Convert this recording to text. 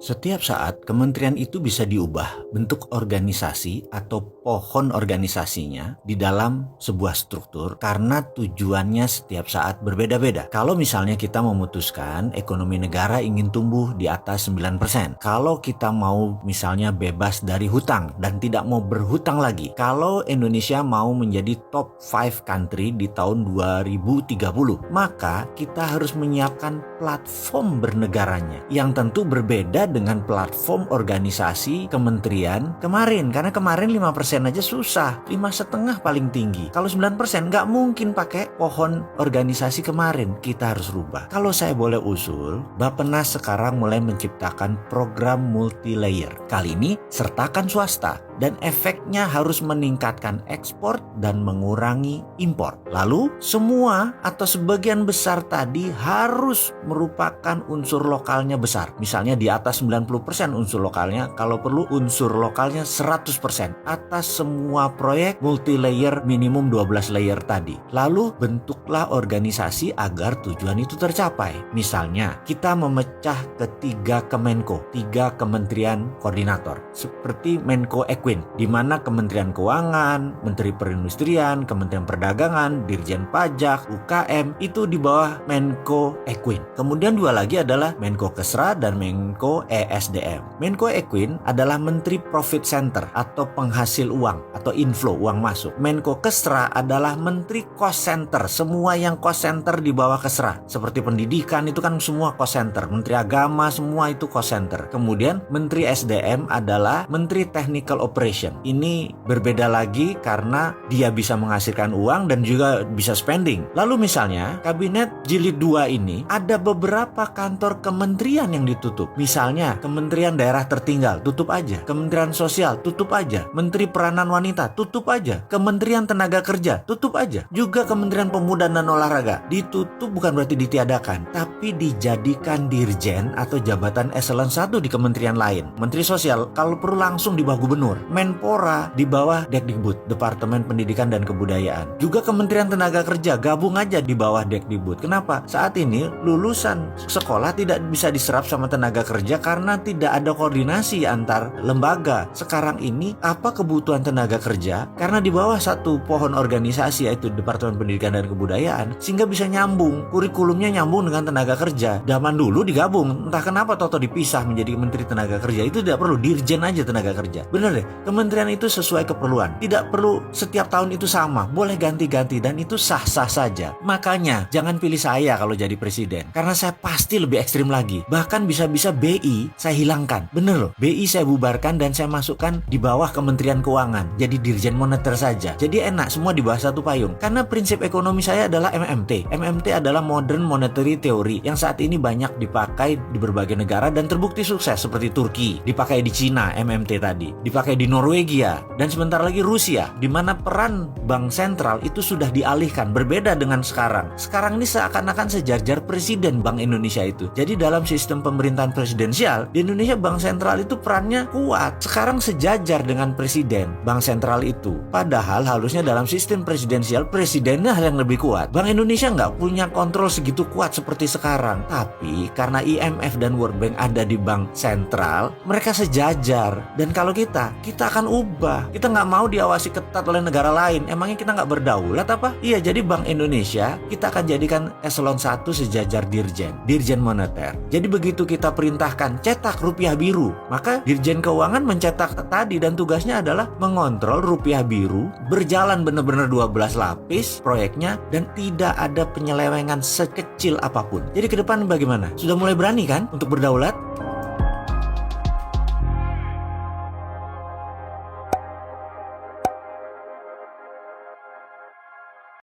Setiap saat, kementerian itu bisa diubah bentuk organisasi atau pohon organisasinya di dalam sebuah struktur karena tujuannya setiap saat berbeda-beda. Kalau misalnya kita memutuskan ekonomi negara ingin tumbuh di atas 9%, kalau kita mau misalnya bebas dari hutang dan tidak mau berhutang lagi, kalau Indonesia mau menjadi top 5 country di tahun 2030, maka kita harus menyiapkan platform bernegaranya yang tentu berbeda dengan platform organisasi kementerian kemarin, karena kemarin 5% aja susah, 5,5 paling tinggi. Kalau 9% nggak mungkin pakai pohon organisasi kemarin. Kita harus rubah. Kalau saya boleh usul, Bappenas sekarang mulai menciptakan program multi-layer. Kali ini sertakan swasta dan efeknya harus meningkatkan ekspor dan mengurangi impor. Lalu semua atau sebagian besar tadi harus merupakan unsur lokalnya besar. Misalnya di atas 90% unsur lokalnya, kalau perlu unsur lokalnya 100% atas semua proyek multi-layer minimum 12 layer tadi. Lalu bentuklah organisasi agar tujuan itu tercapai. Misalnya kita memecah ke 3 Kemenko, 3 kementerian koordinator seperti Menko Equin, di mana Kementerian Keuangan, Menteri Perindustrian, Kementerian Perdagangan, Dirjen Pajak, UKM itu di bawah Menko Equin. Kemudian 2 lagi adalah Menko Kesra dan Menko ESDM. Menko Equin adalah Menteri Profit Center atau penghasil uang atau inflow uang masuk. Menko Kesra adalah Menteri Cost Center, semua yang cost center di bawah Kesra. Seperti pendidikan itu kan semua cost center, Menteri Agama semua itu cost center. Kemudian Menteri SDM adalah Menteri Technical Operation. Ini berbeda lagi karena dia bisa menghasilkan uang dan juga bisa spending. Lalu misalnya Kabinet Jilid 2 ini ada beberapa kantor kementerian yang ditutup. Misalnya Kementerian Daerah Tertinggal, tutup aja. Kementerian Sosial, tutup aja. Menteri Peranan Wanita, tutup aja. Kementerian Tenaga Kerja, tutup aja. Juga Kementerian Pemuda dan Olahraga, ditutup bukan berarti ditiadakan, tapi dijadikan dirjen atau jabatan eselon 1 di kementerian lain. Menteri Sosial kalau perlu langsung di bawah gubernur. Menpora di bawah Dekdikbud, Departemen Pendidikan dan Kebudayaan. Juga Kementerian Tenaga Kerja gabung aja di bawah Dekdikbud. Kenapa? Saat ini lulusan sekolah tidak bisa diserap sama tenaga kerja karena tidak ada koordinasi antar lembaga. Sekarang ini apa kebutuhan tenaga kerja? Karena di bawah satu pohon organisasi yaitu Departemen Pendidikan dan Kebudayaan, sehingga bisa nyambung, kurikulumnya nyambung dengan tenaga kerja. Zaman dulu digabung, entah kenapa toto dipisah menjadi Menteri Tenaga Kerja. Itu tidak perlu, dirjen aja tenaga kerja. Bener deh, kementerian itu sesuai keperluan, tidak perlu setiap tahun itu sama, boleh ganti-ganti dan itu sah-sah saja. Makanya jangan pilih saya kalau jadi presiden, karena saya pasti lebih ekstrim lagi. Bahkan bisa-bisa BI saya hilangkan. Bener loh, BI saya bubarkan dan saya masukkan di bawah Kementerian Keuangan, jadi Dirjen Moneter saja. Jadi enak, semua di bawah satu payung. Karena prinsip ekonomi saya adalah MMT. MMT adalah Modern Monetary Theory yang saat ini banyak dipakai di berbagai negara dan terbukti sukses, seperti Turki, dipakai di Cina MMT tadi, dipakai di Norwegia, dan sebentar lagi Rusia, di mana peran bank sentral itu sudah dialihkan, berbeda dengan sekarang. Sekarang ini seakan-akan sejajar presiden Bank Indonesia itu. Jadi dalam sistem pemerintahan presidensial di Indonesia, bank sentral itu perannya kuat. Sekarang sejajar dengan presiden bank sentral itu. Padahal harusnya dalam sistem presidensial presidennya hal yang lebih kuat. Bank Indonesia nggak punya kontrol segitu kuat seperti sekarang. Tapi karena IMF dan World Bank ada di bank sentral, mereka sejajar. Dan kalau kita akan ubah. Kita nggak mau diawasi ketat oleh negara lain. Emangnya kita nggak berdaulat apa? Iya, jadi Bank Indonesia kita akan jadikan eselon 1 sejajar Dirjen Moneter. Jadi begitu kita perintahkan cetak rupiah biru, maka Dirjen Keuangan mencetak tadi dan tugasnya adalah mengontrol rupiah biru berjalan benar-benar 12 lapis proyeknya dan tidak ada penyelewengan sekecil apapun. Jadi ke depan bagaimana? Sudah mulai berani kan untuk berdaulat?